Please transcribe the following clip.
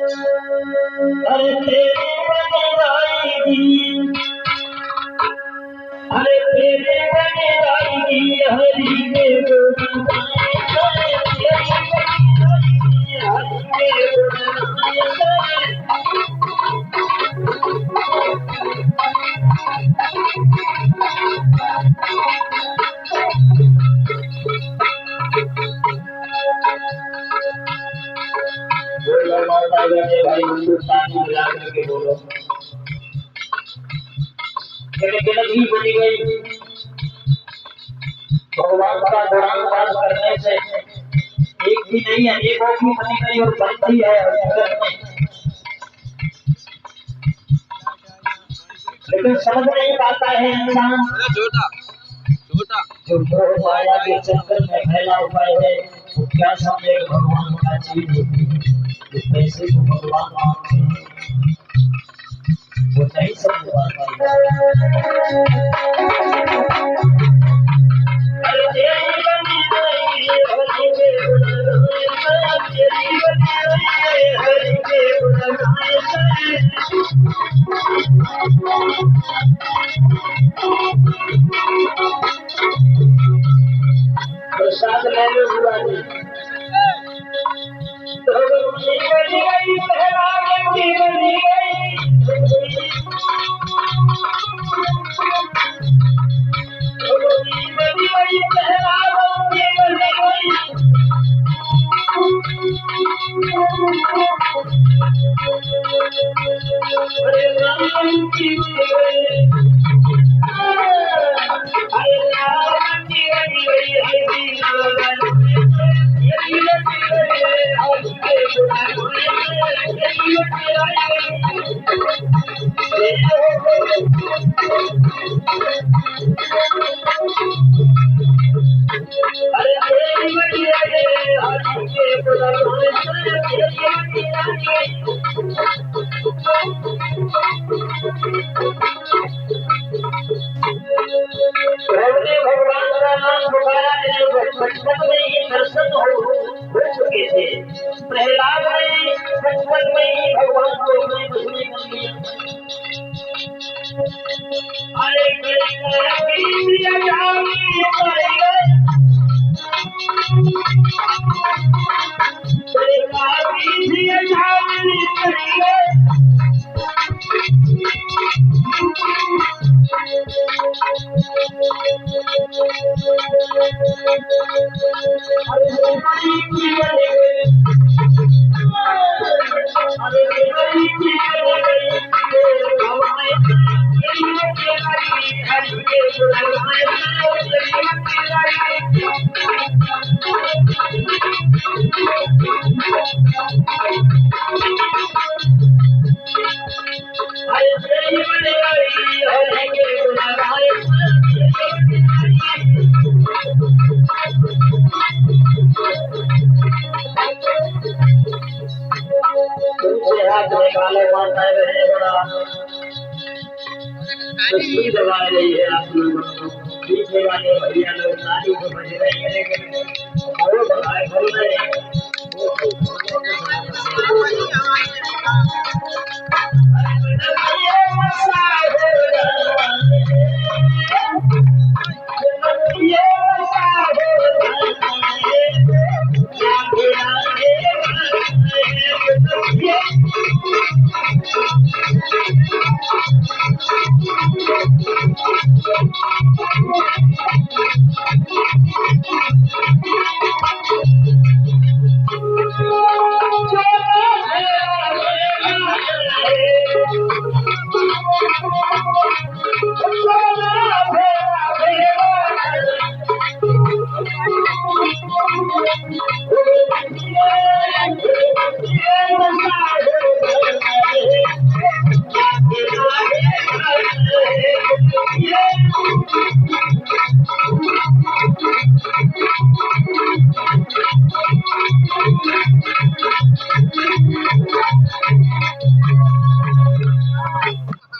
अरे तेरे बनवाएगी, अरे तेरे बनवाएगी हरी के गुणगान करे, तेरी बनवाएगी हरी के गुणगान करे। बोलो माता गणे भाई हिंदुस्तानी मिला करके बोलो। गिनत ही बनी गई। भगवान का गुणानुवाद करने से एक भी नहीं अनेकों की बनी गई और बनती है हकीकत में, लेकिन समझ नहीं पाता है इंसान छोटा छोटा जो मोह माया के चक्कर में फैला हुआ है। वो क्या समझे भगवान का चीज होती है, जो पैसे को भगवान मानते हैं वो नहीं समझ पाता है। अरे तेरी बनी गई हरि के गुणगान, तेरी बनी गई हरि के गुणगान। प्रसाद ले लो हुआ जी। तो बनी गई पहला की बनी गई, बनी गई पहला की बनी गई। अरे राम की बनी गई, अरे राम की बनी गई हरी नारायण, यही बनी गई हरि के गुणगान, यही बनी अरे तेरी बनी गई हरि के गुणगान, यही बनी हमने भगवान का नाम पुकारा है, बचपन में ही दर्शन हो चुके थे। प्रहलाद ने बचपन में ही भगवान को अपने बसने कर लिया। अरे दबा रही है आप लोगों को, पीछे वाले भैया लोग नाली को बज रहे हैं, लेकिन